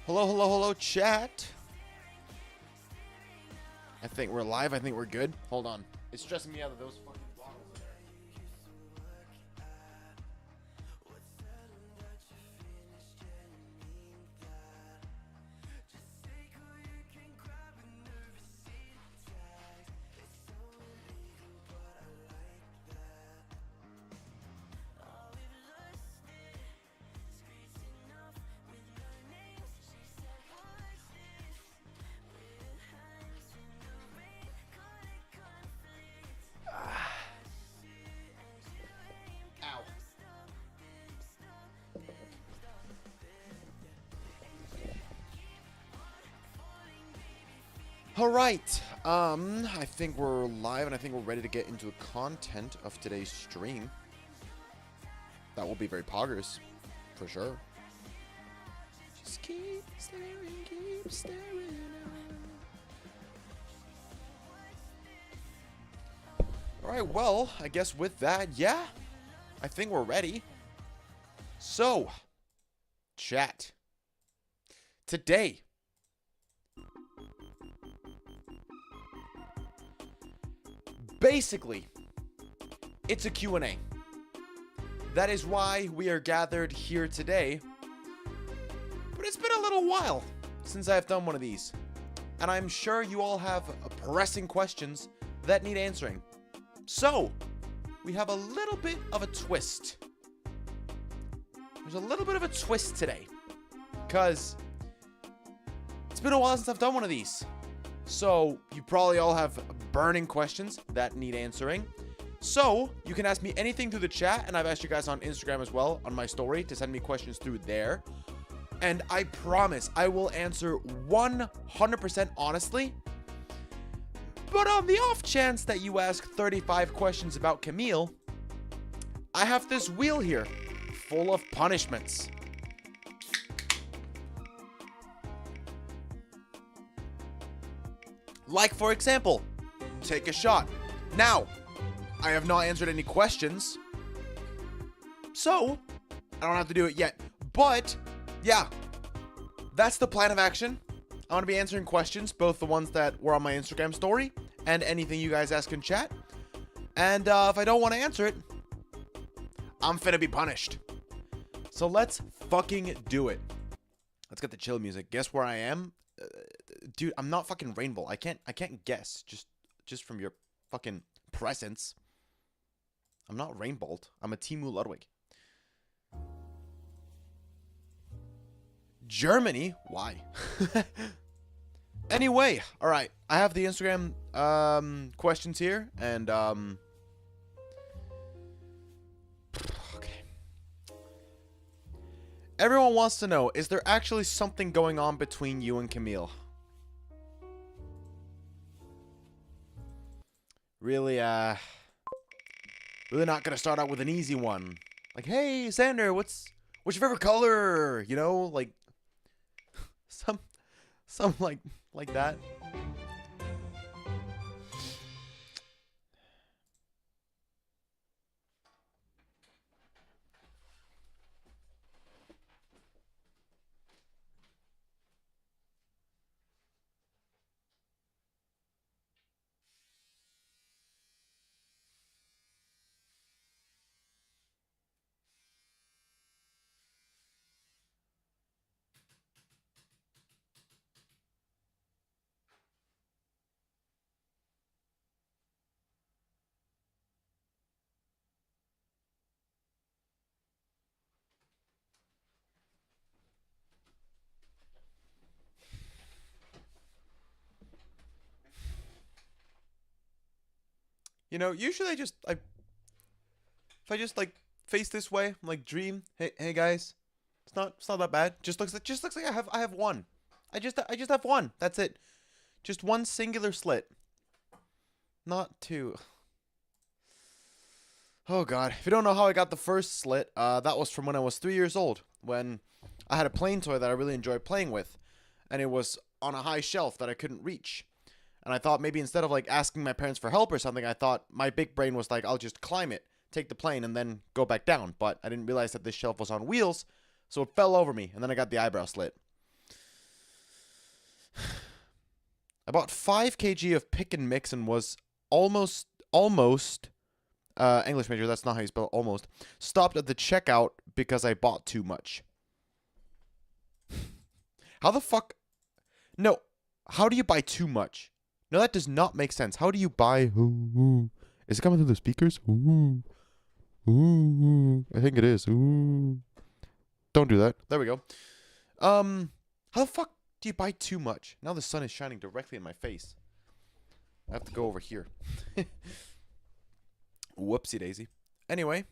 Hello, hello, hello, chat. I think we're live. I think we're good. Hold on. It's stressing me out that those fucking bottles are there. Ow. All right. I think we're live and I think we're ready to get into the content of today's stream. That will be very poggers, for sure. Just keep staring, keep staring. All right, well, I guess with that, yeah, I think we're ready. So, chat. Today, basically, it's a Q&A. That is why we are gathered here today. But it's been a little while since I've done one of these. And I'm sure you all have pressing questions that need answering. So, we have a little bit of a twist. There's a little bit of a twist today. Because it's been a while since I've done one of these. So, you probably all have burning questions that need answering. So, you can ask me anything through the chat, and I've asked you guys on Instagram as well, on my story, to send me questions through there. And I promise I will answer 100% honestly. But on the off chance that you ask 35 questions about Camille, I have this wheel here, full of punishments. Like, for example, take a shot. Now, I have not answered any questions, so I don't have to do it yet. But, yeah, that's the plan of action. I want to be answering questions, both the ones that were on my Instagram story and anything you guys ask in chat. And if I don't want to answer it, I'm finna be punished. So let's fucking do it. Let's get the chill music. Guess where I am? Dude, I'm not fucking Rainbow. I can't guess just from your fucking presence. I'm not Rainbolt. I'm a Timu Ludwig. Germany? Why? Anyway, all right. I have the Instagram questions here, and okay. Everyone wants to know: is there actually something going on between you and Camille? Really, really not gonna start out with an easy one. Like, hey, Xander, what's your favorite color? You know, like some like that. You know, usually if I just like face this way, like dream, hey guys, it's not that bad. Just looks like I have one. I just have one. That's it. Just one singular slit. Not two. Oh god. If you don't know how I got the first slit, that was from when I was 3 years old, when I had a plane toy that I really enjoyed playing with, and it was on a high shelf that I couldn't reach. And I thought maybe instead of like asking my parents for help or something, I thought my big brain was like, I'll just climb it, take the plane, and then go back down. But I didn't realize that this shelf was on wheels, so it fell over me, and then I got the eyebrow slit. I bought 5 kg of pick and mix and was almost English major, that's not how you spell almost, stopped at the checkout because I bought too much. How the fuck? No. How do you buy too much? No, that does not make sense. How do you buy? Is it coming through the speakers? I think it is. Don't do that. There we go. How the fuck do you buy too much? Now the sun is shining directly in my face. I have to go over here. Whoopsie daisy. Anyway.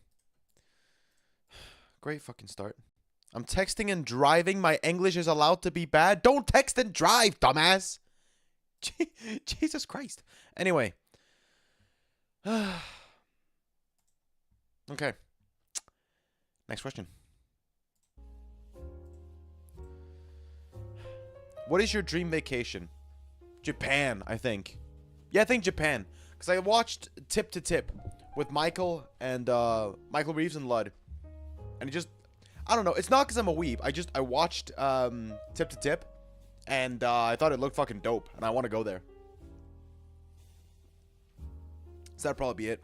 Great fucking start. I'm texting and driving. My English is allowed to be bad. Don't text and drive, dumbass. Jesus Christ. Anyway. Okay. Next question. What is your dream vacation? Japan, I think. Yeah, I think Japan. Because I watched Tip to Tip with Michael and Michael Reeves and Lud. And it just, I don't know. It's not because I'm a weeb. I watched Tip to Tip. And I thought it looked fucking dope. And I want to go there. So that'd probably be it.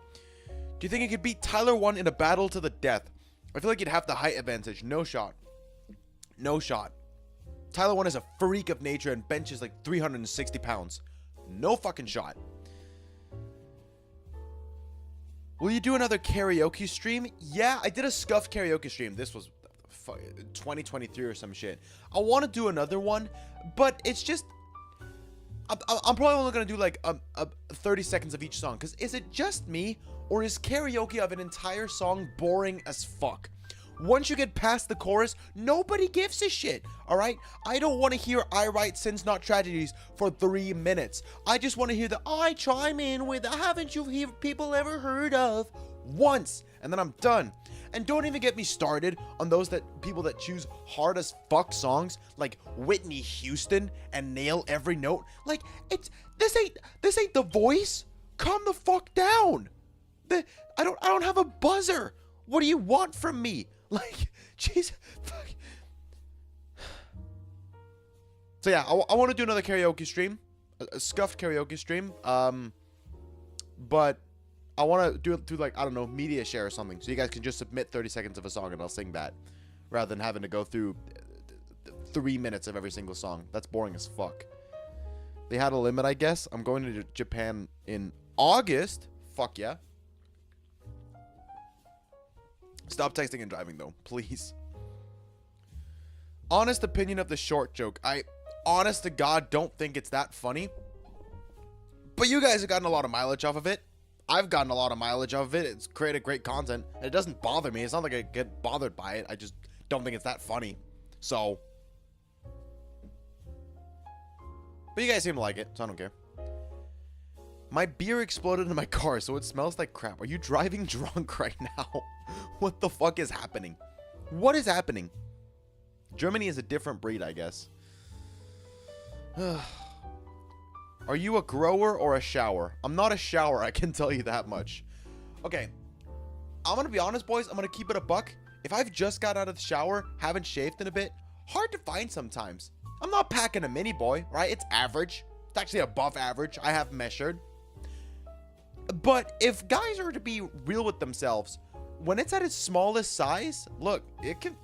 Do you think you could beat Tyler 1 in a battle to the death? I feel like you'd have the height advantage. No shot. No shot. Tyler 1 is a freak of nature and benches like 360 pounds. No fucking shot. Will you do another karaoke stream? Yeah, I did a scuffed karaoke stream. This was 2023 or some shit. I want to do another one, but it's just... I'm probably only going to do like 30 seconds of each song. Because is it just me, or is karaoke of an entire song boring as fuck? Once you get past the chorus, nobody gives a shit, alright? I don't want to hear I write sins not tragedies for 3 minutes. I just want to hear the I chime in with haven't you people ever heard of once, and then I'm done. And don't even get me started on those people that choose hard as fuck songs like Whitney Houston and nail every note. Like, this ain't The Voice. Calm the fuck down. I don't have a buzzer. What do you want from me? Like, jeez, fuck. So yeah, I want to do another karaoke stream, a scuffed karaoke stream. But I want to do it through, like, I don't know, media share or something, so you guys can just submit 30 seconds of a song and I'll sing that, rather than having to go through 3 minutes of every single song. That's boring as fuck. They had a limit, I guess. I'm going to Japan in August. Fuck yeah. Stop texting and driving, though, please. Honest opinion of the short joke. I, honest to God, don't think it's that funny. But you guys have gotten a lot of mileage off of it. I've gotten a lot of mileage off of it. It's created great content. And it doesn't bother me. It's not like I get bothered by it. I just don't think it's that funny. So. But you guys seem to like it, so I don't care. My beer exploded in my car, so it smells like crap. Are you driving drunk right now? What the fuck is happening? What is happening? Germany is a different breed, I guess. Are you a grower or a shower? I'm not a shower, I can tell you that much. Okay. I'm gonna be honest, boys. I'm gonna keep it a buck. If I've just got out of the shower, haven't shaved in a bit, hard to find sometimes. I'm not packing a mini boy, right? It's average. It's actually above average. I have measured. But if guys are to be real with themselves, when it's at its smallest size, look, it can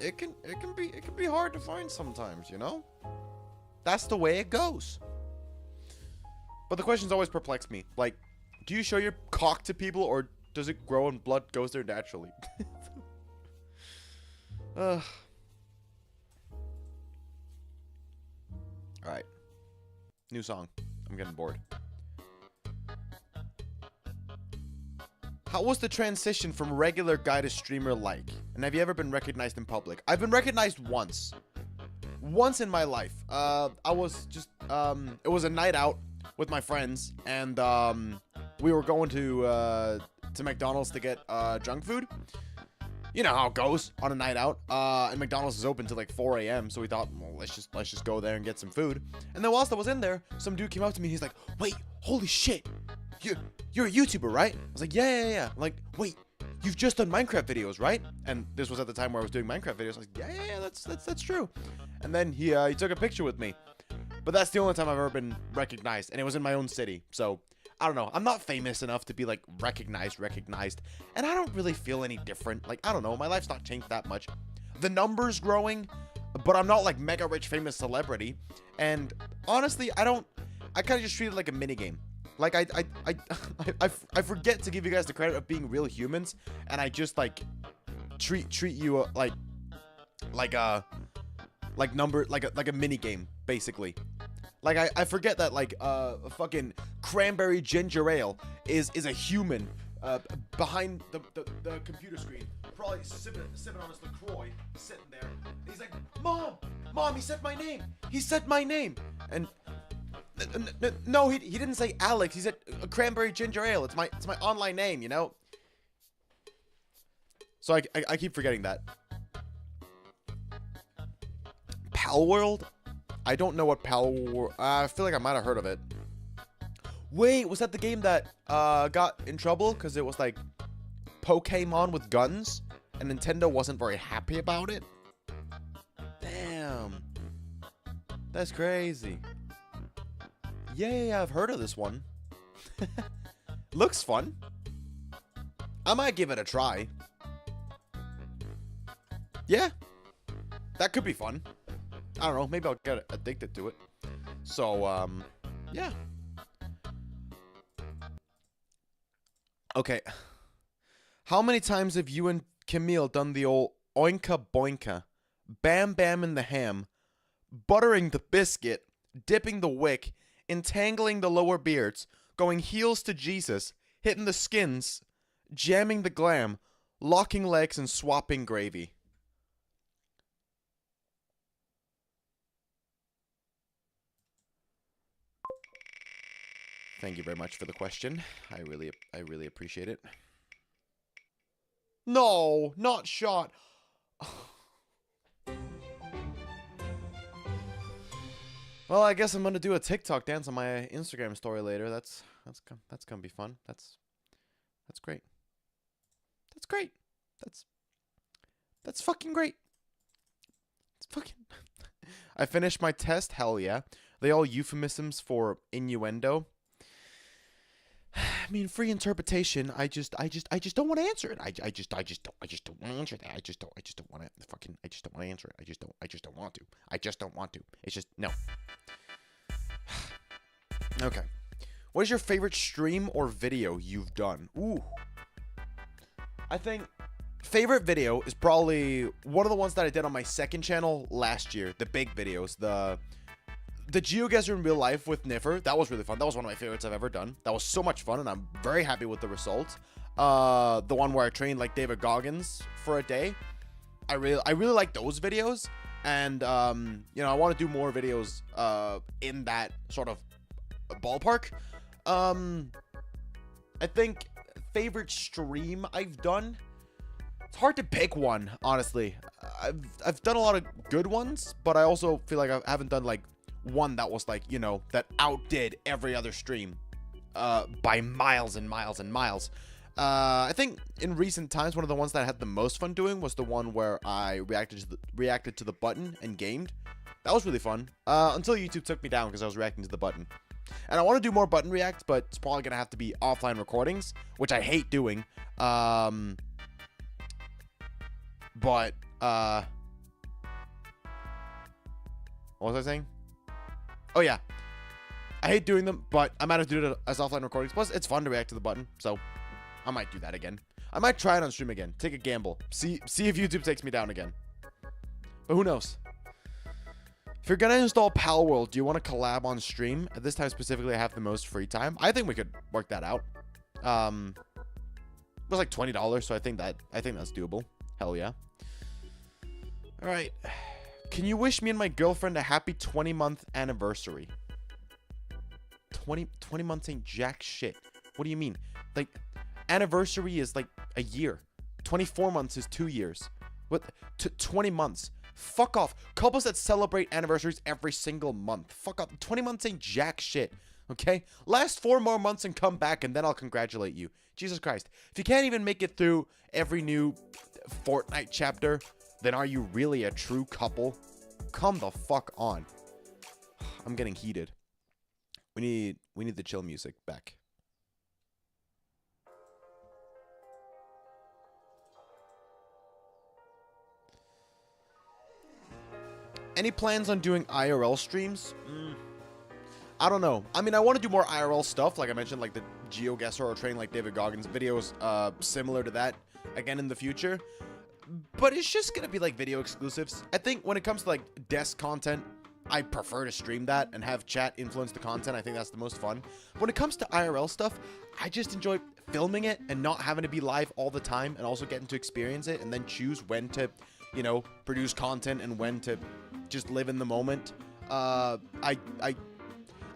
be hard to find sometimes, you know? That's the way it goes. But the questions always perplex me. Like, do you show your cock to people, or does it grow and blood goes there naturally? Alright. New song. I'm getting bored. How was the transition from regular guy to streamer like? And have you ever been recognized in public? I've been recognized once. Once in my life. I was just, it was a night out with my friends, and we were going to McDonald's to get junk food. You know how it goes on a night out. And McDonald's is open till like 4 a.m. So we thought, well, let's just go there and get some food. And then whilst I was in there, some dude came up to me and he's like, wait, holy shit. You're a YouTuber, right? I was like, yeah. I'm like, wait, you've just done Minecraft videos, right? And this was at the time where I was doing Minecraft videos. I was like, yeah, that's true. And then he took a picture with me. But that's the only time I've ever been recognized, and it was in my own city. So, I don't know. I'm not famous enough to be, like, recognized. And I don't really feel any different. Like, I don't know. My life's not changed that much. The number's growing, but I'm not, like, mega rich famous celebrity. And, honestly, I kind of just treat it like a minigame. Like, I forget to give you guys the credit of being real humans, and I just, like, treat you, like a mini game, basically. Like, I forget that, like, a fucking cranberry ginger ale is a human behind the computer screen, probably sipping on his LaCroix, sitting there. And he's like, Mom, he said my name. And no, he didn't say Alex. He said a cranberry ginger ale. It's my online name, you know. So I keep forgetting that. Palworld? I don't know what Palworld... I feel like I might have heard of it. Wait, was that the game that got in trouble because it was like Pokemon with guns, and Nintendo wasn't very happy about it? Damn. That's crazy. Yeah, I've heard of this one. Looks fun. I might give it a try. Yeah. That could be fun. I don't know. Maybe I'll get addicted to it. So, yeah. Okay. How many times have you and Camille done the old oinka boinka, bam bam in the ham, buttering the biscuit, dipping the wick, entangling the lower beards, going heels to Jesus, hitting the skins, jamming the glam, locking legs, and swapping gravy? Thank you very much for the question. I really appreciate it. No, not shot. Well, I guess I'm gonna do a TikTok dance on my Instagram story later. That's gonna be fun. That's great. That's great. That's fucking great. It's fucking. I finished my test. Hell yeah. They all euphemisms for innuendo. I mean, free interpretation. I just don't want to answer it. I just don't want to answer that. I just don't want to I just don't want to answer it. I just don't want to. I just don't want to. It's just no. Okay. What is your favorite stream or video you've done? Ooh. I think favorite video is probably one of the ones that I did on my second channel last year. The big videos, the GeoGuessr in real life with Niffer. That was really fun. That was one of my favorites I've ever done. That was so much fun, and I'm very happy with the results. The one where I trained like David Goggins for a day. I really like those videos, and you know, I want to do more videos in that sort of ballpark. I think favorite stream I've done. It's hard to pick one, honestly. I've done a lot of good ones, but I also feel like I haven't done like one that was like, you know, that outdid every other stream by miles and miles and miles. I think in recent times, one of the ones that I had the most fun doing was the one where I reacted to the button and gamed. That was really fun until YouTube took me down because I was reacting to the button. And I want to do more button reacts, but it's probably gonna have to be offline recordings, which I hate doing. But what was I saying? Oh yeah, I hate doing them, but I might have to do it as offline recordings. Plus, it's fun to react to the button, so I might do that again. I might try it on stream again. Take a gamble. See if YouTube takes me down again. But who knows? If you're gonna install Palworld, do you want to collab on stream? At this time specifically, I have the most free time. I think we could work that out. It was like $20, so I think that's doable. Hell yeah. All right. Can you wish me and my girlfriend a happy 20-month anniversary? 20 months ain't jack shit. What do you mean? Like, anniversary is like a year. 24 months is 2 years. What? 20 months. Fuck off. Couples that celebrate anniversaries every single month. Fuck off. 20 months ain't jack shit. Okay? Last 4 more months and come back, and then I'll congratulate you. Jesus Christ. If you can't even make it through every new Fortnite chapter, then are you really a true couple? Come the fuck on. I'm getting heated. We need the chill music back. Any plans on doing IRL streams? I don't know. I mean, I want to do more IRL stuff, like I mentioned, like the GeoGuessr or training like David Goggins videos, similar to that, again in the future. But it's just gonna be like video exclusives. I think when it comes to like desk content, I prefer to stream that and have chat influence the content. I think that's the most fun. When it comes to IRL stuff, I just enjoy filming it and not having to be live all the time, and also getting to experience it and then choose when to, you know, produce content and when to just live in the moment. I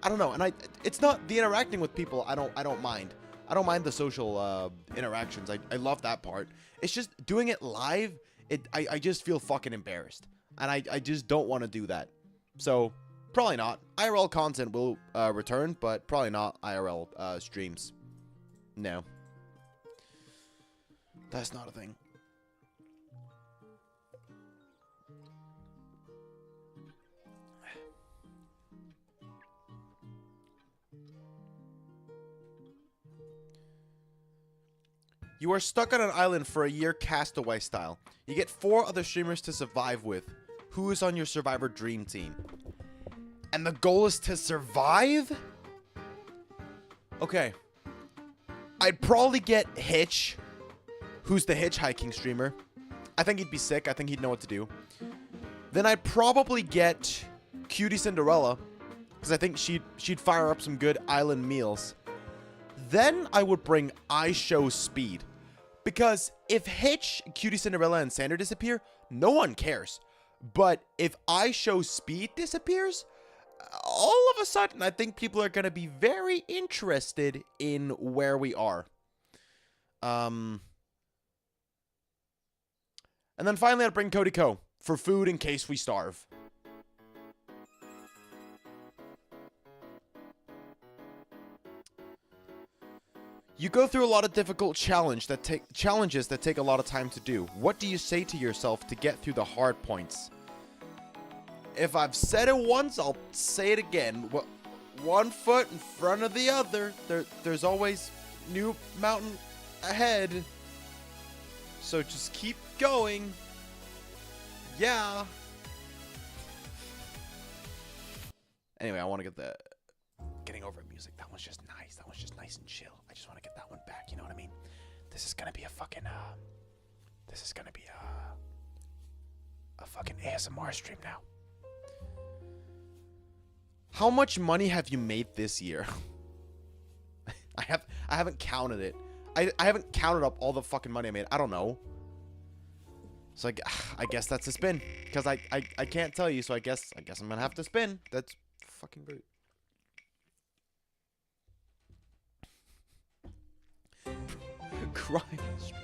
don't know, and it's not the interacting with people. I don't mind. I don't mind the social interactions. I love that part. It's just doing it live. I just feel fucking embarrassed, and I just don't want to do that. So probably not. IRL content will return, but probably not IRL streams. No, that's not a thing. You are stuck on an island for a year, Castaway style. You get 4 other streamers to survive with. Who is on your Survivor dream team? And the goal is to survive? Okay. I'd probably get Hitch, who's the hitchhiking streamer. I think he'd be sick. I think he'd know what to do. Then I'd probably get Cutie Cinderella, because I think she'd fire up some good island meals. Then I would bring IShowSpeed. Because if Hitch, Cutie Cinderella, and Sander disappear, no one cares. But if IShowSpeed disappears, all of a sudden, I think people are going to be very interested in where we are. And then finally, I'd bring Cody Ko for food in case we starve. You go through a lot of difficult challenges that take a lot of time to do. What do you say to yourself to get through the hard points? If I've said it once, I'll say it again. One foot in front of the other. There's always new mountain ahead. So just keep going. Yeah. Anyway, I want to get the getting over music. That one's just nice. That one's just nice and chill. I just want to get that one back. You know what I mean? This is gonna be a fucking this is gonna be a fucking ASMR stream now. How much money have you made this year? I haven't counted it. I haven't counted up all the fucking money I made. I don't know. So I guess that's a spin, because I can't tell you. So I guess I'm gonna have to spin. That's fucking great. Crying stream.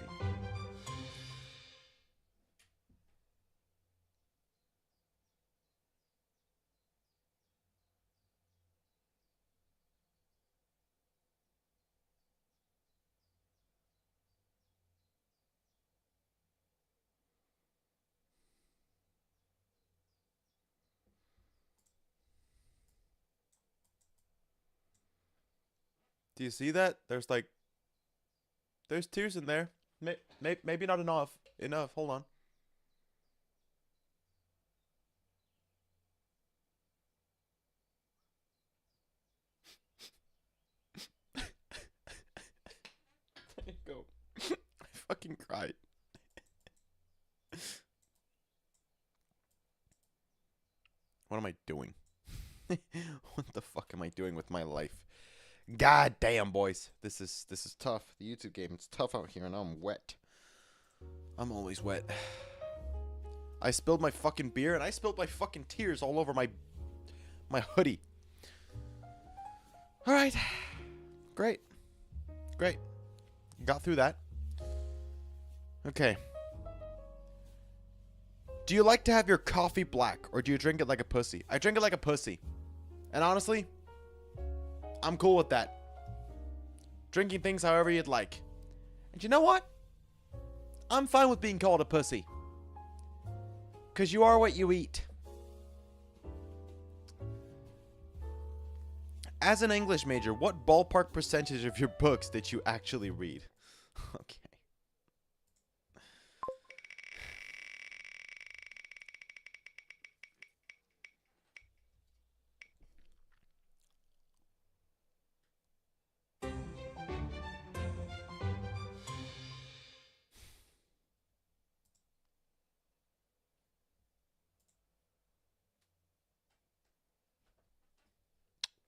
Do you see that? There's tears in there. Maybe not enough. Hold on. There you go. I fucking cried. What am I doing? What the fuck am I doing with my life? God damn, boys. This is tough. The YouTube game, it's tough out here, and I'm wet. I'm always wet. I spilled my fucking beer, and I spilled my fucking tears all over my hoodie. Alright. Great. Got through that. Okay. Do you like to have your coffee black, or do you drink it like a pussy? I drink it like a pussy. And honestly, I'm cool with that. Drinking things however you'd like. And you know what? I'm fine with being called a pussy. Because you are what you eat. As an English major, what ballpark percentage of your books did you actually read? Okay.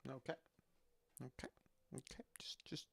Okay. Okay. Okay. Just.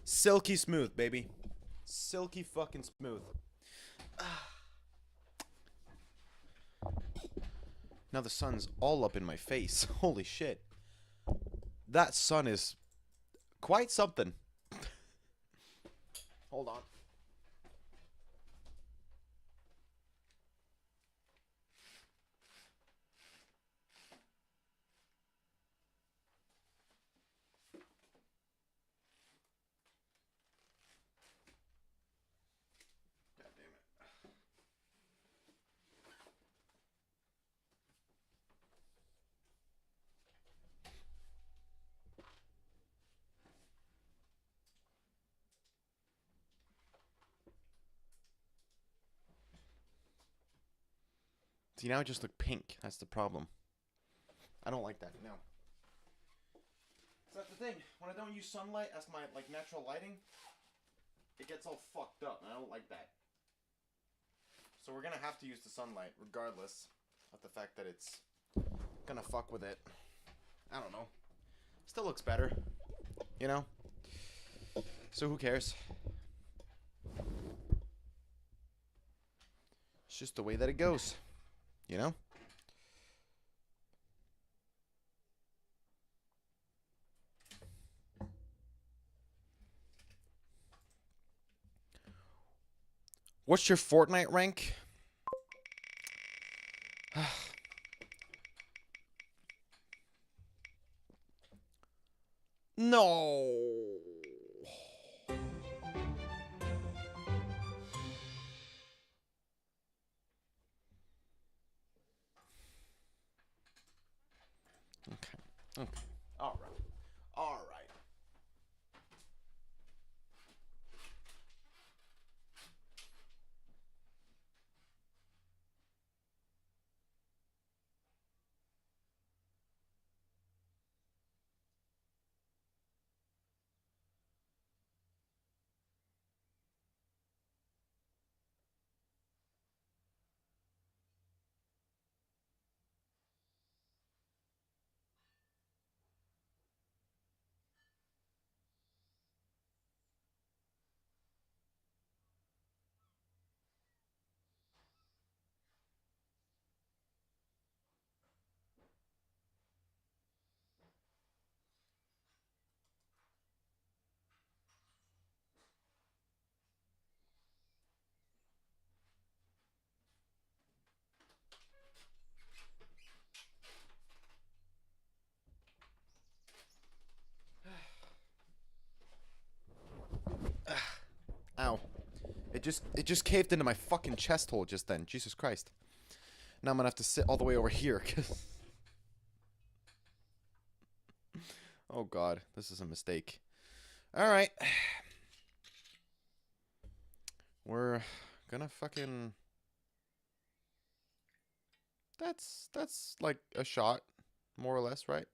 Silky smooth, baby. Silky fucking smooth. Now the sun's all up in my face. Holy shit. That sun is quite something. Hold on. God damn it. See, now I just look pink. That's the problem. I don't like that. No. So that's the thing. When I don't use sunlight as my like natural lighting, it gets all fucked up, and I don't like that. So we're gonna have to use the sunlight, regardless of the fact that it's gonna fuck with it. I don't know. Still looks better, you know. So who cares? It's just the way that it goes, you know. What's your Fortnite rank? No. Okay. All right. All right. Ow. It just caved into my fucking chest hole just then. Jesus Christ. Now I'm gonna have to sit all the way over here, 'cause oh god, this is a mistake. Alright. We're gonna fucking... That's like a shot, more or less, right?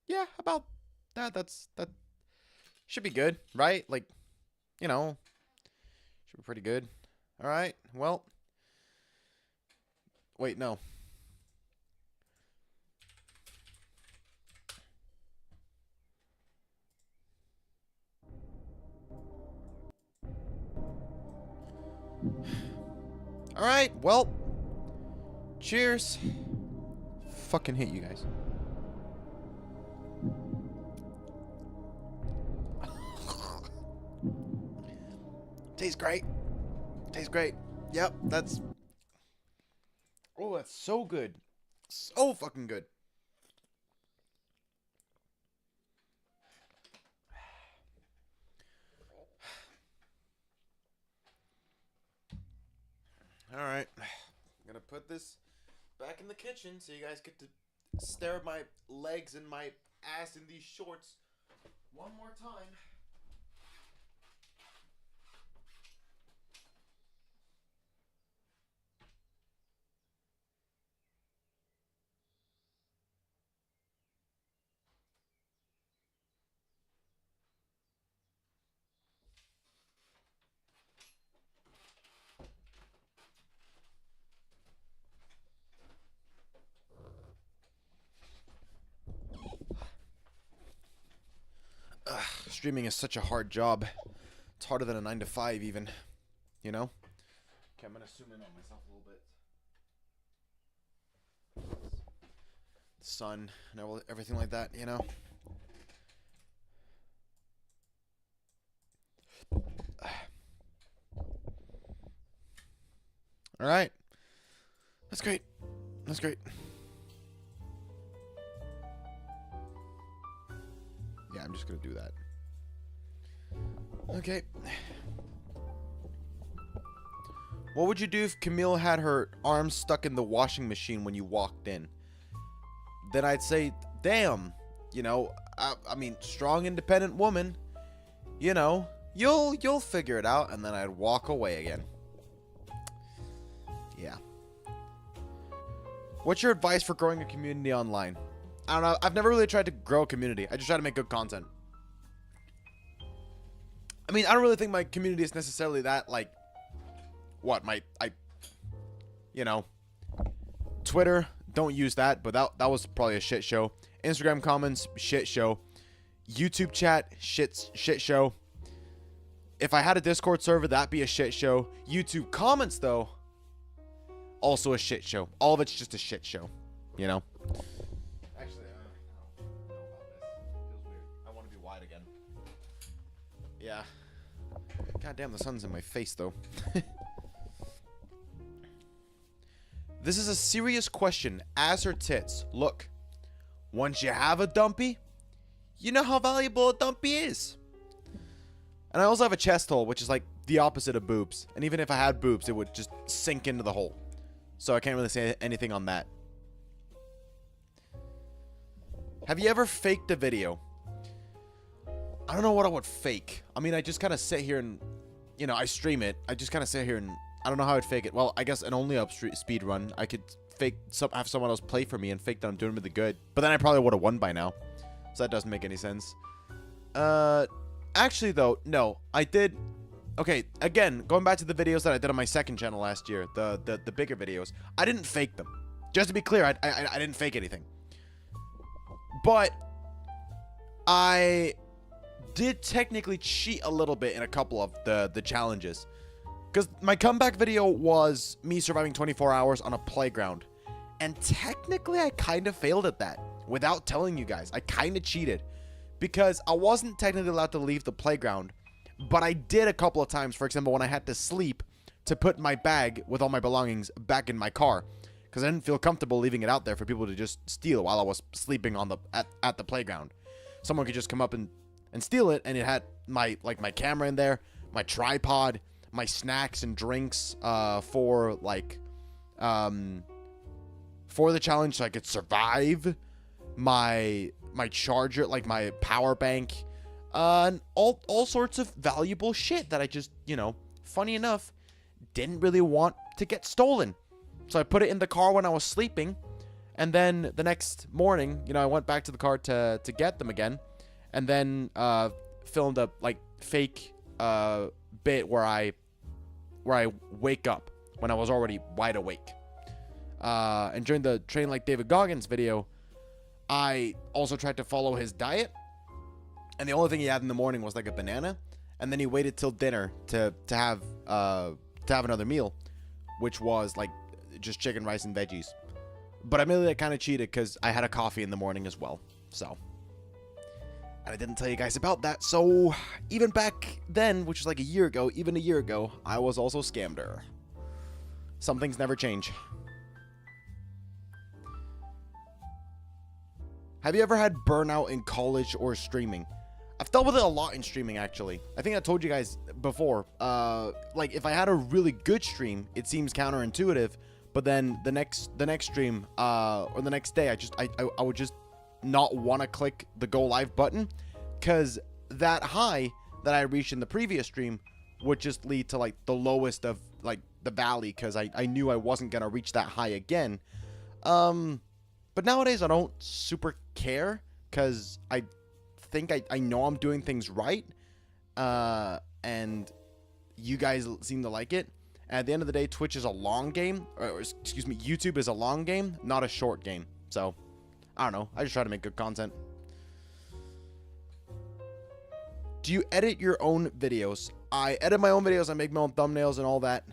Yeah, about that. That should be good, right? Like, you know, should be pretty good. All right. Well, wait, no. All right. Well, cheers. Fucking hate you guys. Tastes great. Tastes great. Yep, that's... Oh, that's so good. So fucking good. Alright. I'm gonna put this back in the kitchen so you guys get to stare at my legs and my ass in these shorts one more time. Streaming is such a hard job. It's harder than a 9 to 5 even. You know? Okay, I'm gonna zoom in on myself a little bit. The sun and everything like that, you know? Alright. That's great. That's great. Yeah, I'm just gonna do that. Okay. What would you do if Camille had her arms stuck in the washing machine when you walked in? Then I'd say, damn, you know, I mean, strong, independent woman, you know, you'll figure it out, and then I'd walk away again. Yeah. What's your advice for growing a community online? I don't know. I've never really tried to grow a community. I just try to make good content. I mean, I don't really think my community is necessarily that, like, what, you know, Twitter, don't use that, but that was probably a shit show. Instagram comments, shit show. YouTube chat, shit show. If I had a Discord server, that'd be a shit show. YouTube comments, though, also a shit show. All of it's just a shit show, you know? Actually, I don't know about this. Feels weird. I want to be wide again. Yeah. God damn, the sun's in my face, though. This is a serious question. Ass or tits? Look, once you have a dumpy, you know how valuable a dumpy is. And I also have a chest hole, which is like the opposite of boobs. And even if I had boobs, it would just sink into the hole. So I can't really say anything on that. Have you ever faked a video? I don't know what I would fake. I mean, I just kind of sit here and, you know, I stream it. I just kind of sit here and I don't know how I'd fake it. Well, I guess an only up speed run, I could have someone else play for me and fake that I'm doing really good. But then I probably would have won by now. So that doesn't make any sense. Actually, though, no. I did... Okay, again, going back to the videos that I did on my second channel last year, the bigger videos, I didn't fake them. Just to be clear, I didn't fake anything. But I did technically cheat a little bit in a couple of the challenges. Because my comeback video was me surviving 24 hours on a playground. And technically, I kind of failed at that. Without telling you guys, I kind of cheated. Because I wasn't technically allowed to leave the playground. But I did a couple of times, for example, when I had to sleep, to put my bag with all my belongings back in my car. Because I didn't feel comfortable leaving it out there for people to just steal while I was sleeping on at the playground. Someone could just come up and steal it, and it had my camera in there, my tripod, my snacks and drinks for the challenge, so I could survive, my charger, like my power bank, and all sorts of valuable shit that I just, you know, funny enough, didn't really want to get stolen. So I put it in the car when I was sleeping, and then the next morning, you know, I went back to the car to get them again, and then filmed a fake bit where I wake up when I was already wide awake. And during the Train Like David Goggins video, I also tried to follow his diet, and the only thing he had in the morning was like a banana, and then he waited till dinner to have another meal, which was like just chicken, rice, and veggies. But admittedly, I kind of cheated because I had a coffee in the morning as well. So, and I didn't tell you guys about that. So even back then, which was like a year ago, I was also scammed her. Some things never change. Have you ever had burnout in college or streaming? I've dealt with it a lot in streaming, actually. I think I told you guys before. Like, if I had a really good stream, it seems counterintuitive. But then the next stream, or the next day, I would just not want to click the go live button, because that high that I reached in the previous stream would just lead to like the lowest of like the valley, because I knew I wasn't gonna reach that high again. But nowadays I don't super care, because I think I know I'm doing things right, and you guys seem to like it. And at the end of the day, Twitch is a long game, or excuse me, YouTube is a long game, not a short game. So I don't know, I just try to make good content. Do you edit your own videos? I edit my own videos, I make my own thumbnails and all that,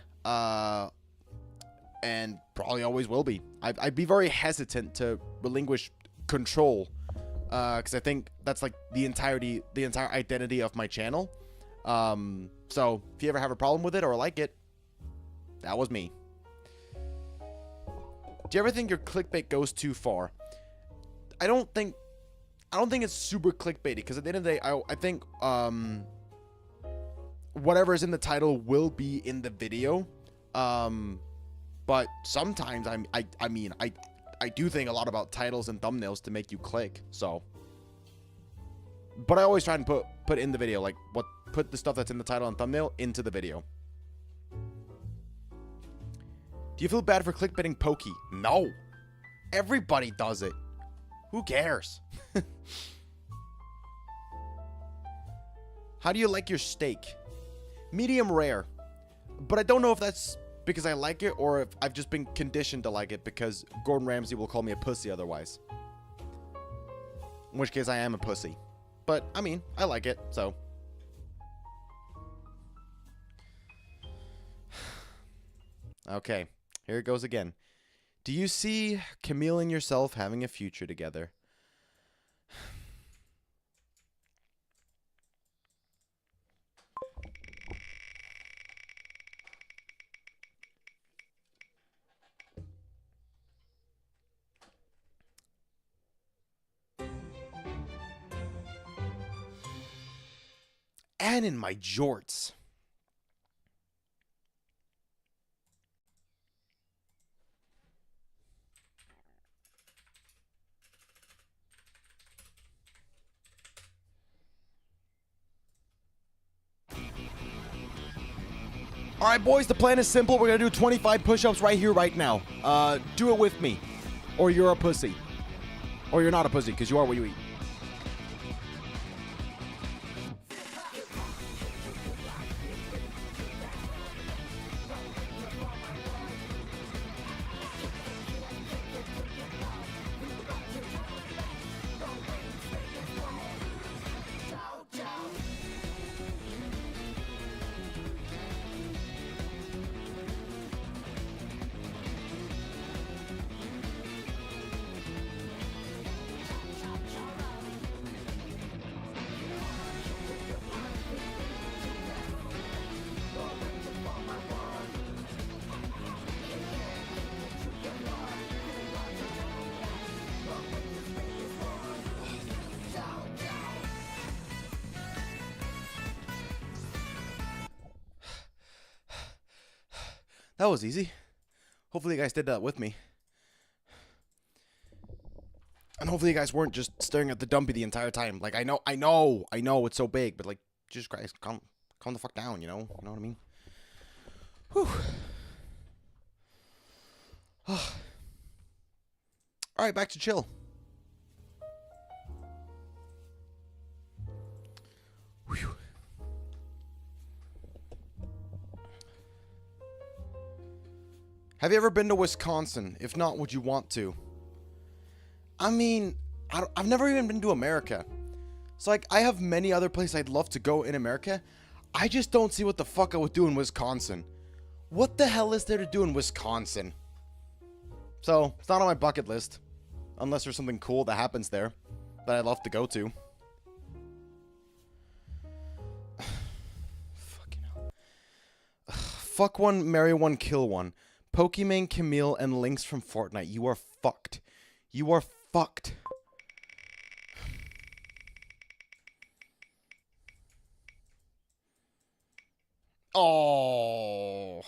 and probably always will be. I'd be very hesitant to relinquish control, because I think that's like the entire identity of my channel. So if you ever have a problem with it or like it, that was me. Do you ever think your clickbait goes too far? I don't think it's super clickbaity, because at the end of the day, I think whatever is in the title will be in the video. But sometimes I mean I do think a lot about titles and thumbnails to make you click. So, but I always try and put in the video, like put the stuff that's in the title and thumbnail into the video. Do you feel bad for clickbaiting Pokey? No. Everybody does it. Who cares? How do you like your steak? Medium rare. But I don't know if that's because I like it, or if I've just been conditioned to like it because Gordon Ramsay will call me a pussy otherwise. In which case I am a pussy. But, I mean, I like it, so. Okay, here it goes again. Do you see Camille and yourself having a future together? And in my jorts. All right, boys, the plan is simple. We're going to do 25 push-ups right here, right now. Do it with me, or you're a pussy. Or you're not a pussy, because you are what you eat. That was easy. Hopefully you guys did that with me. And hopefully you guys weren't just staring at the dumpy the entire time. Like, I know it's so big, but like, Jesus Christ, calm the fuck down, you know? You know what I mean? Whew. Alright, back to chill. Whew. Have you ever been to Wisconsin? If not, would you want to? I mean, I've never even been to America. So, like, I have many other places I'd love to go in America. I just don't see what the fuck I would do in Wisconsin. What the hell is there to do in Wisconsin? So, it's not on my bucket list. Unless there's something cool that happens there that I'd love to go to. Fucking hell. Fuck one, marry one, kill one. Pokimane, Camille, and Lynx from Fortnite. You are fucked. You are fucked. Oh.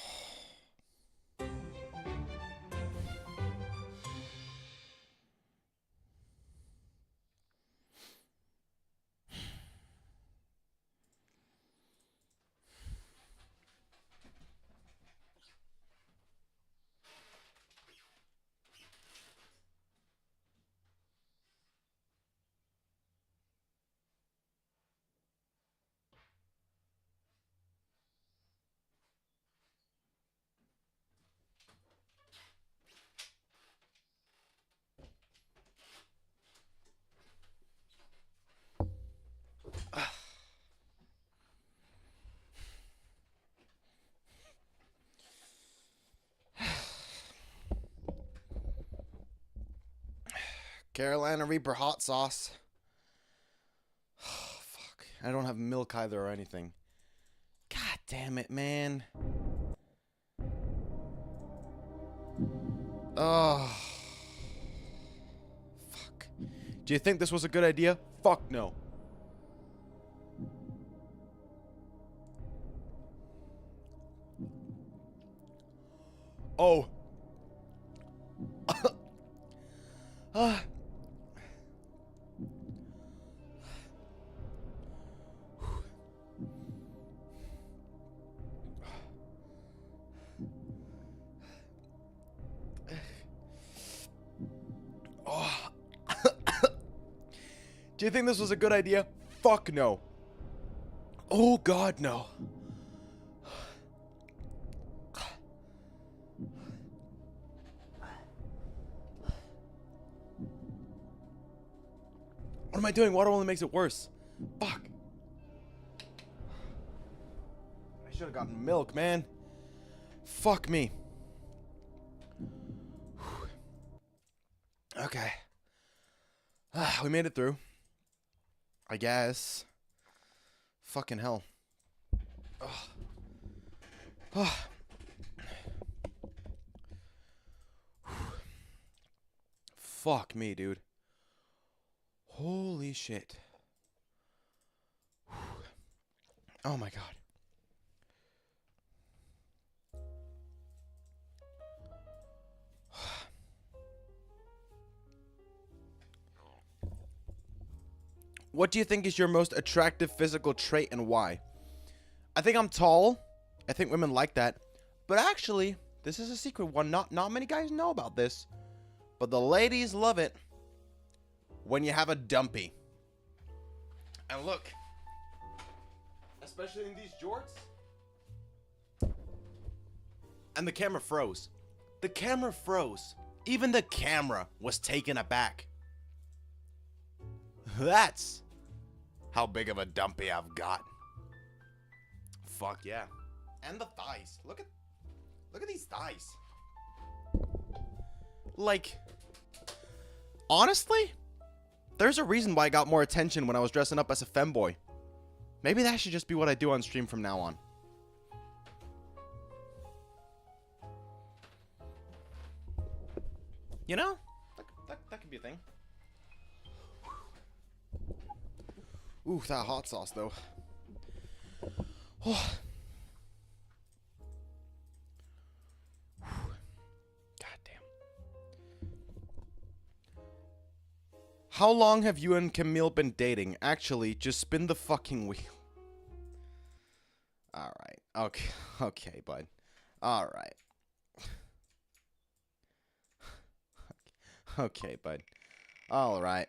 Carolina Reaper hot sauce. Oh, fuck. I don't have milk either or anything. God damn it, man. Oh. Fuck. Do you think this was a good idea? Fuck no. Oh. Do you think this was a good idea? Fuck no. Oh God, no. What am I doing? Water only makes it worse. Fuck. I should have gotten milk, man. Fuck me. Okay. We made it through. I guess. Fucking hell. Fuck me, dude. Holy shit. Oh my God. What do you think is your most attractive physical trait and why? I think I'm tall. I think women like that. But actually, this is a secret one. Not many guys know about this. But the ladies love it when you have a dumpy. And look, especially in these jorts. And the camera froze. The camera froze. Even the camera was taken aback. That's how big of a dumpy I've got. Fuck yeah. And the thighs. Look at these thighs. Like, honestly, there's a reason why I got more attention when I was dressing up as a femboy. Maybe that should just be what I do on stream from now on. You know? That could be a thing. Ooh, that hot sauce, though. Oh. God damn. How long have you and Camille been dating? Actually, just spin the fucking wheel. Alright. Okay. Okay, bud. Alright. Okay, bud. Alright.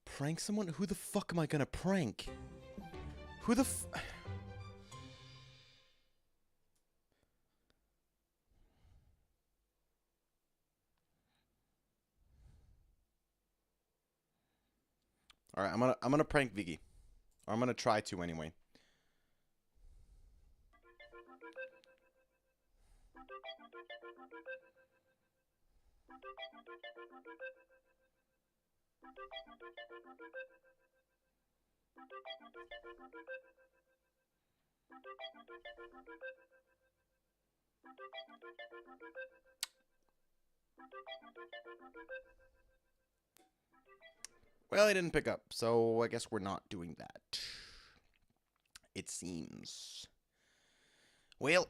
Prank someone? Who the fuck am I gonna prank? Who the f... Alright, I'm gonna prank Viggy. Or I'm gonna try to anyway. Well, he didn't pick up, so I guess we're not doing that. It seems. Well,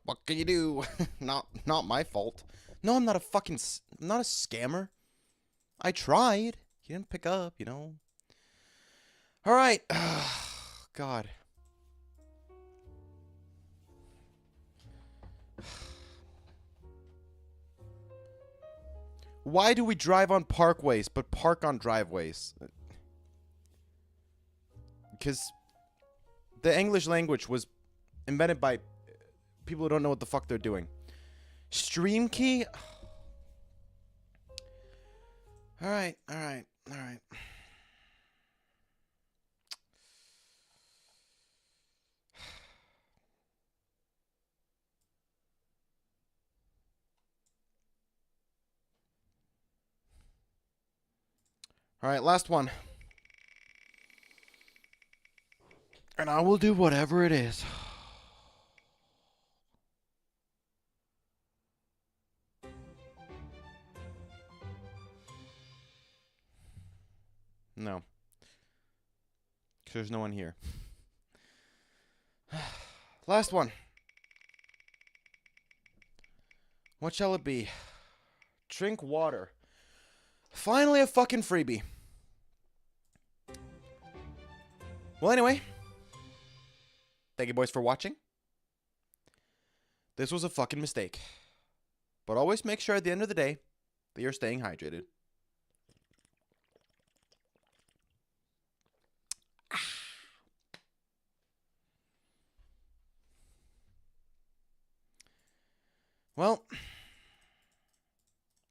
what can you do? Not my fault. No, I'm not a fucking... I'm not a scammer. I tried. He didn't pick up, you know. Alright. God. Why do we drive on parkways but park on driveways? Because the English language was invented by people who don't know what the fuck they're doing. Stream key? Alright, alright, alright. Alright, last one. And I will do whatever it is. No. Because there's no one here. Last one. What shall it be? Drink water. Finally a fucking freebie. Well, anyway. Thank you, boys, for watching. This was a fucking mistake. But always make sure at the end of the day that you're staying hydrated. Well,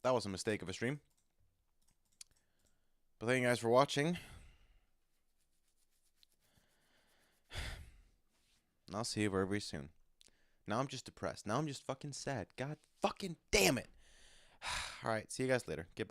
that was a mistake of a stream. But thank you guys for watching. And I'll see you very, very soon. Now I'm just depressed. Now I'm just fucking sad. God fucking damn it. Alright, see you guys later. Goodbye.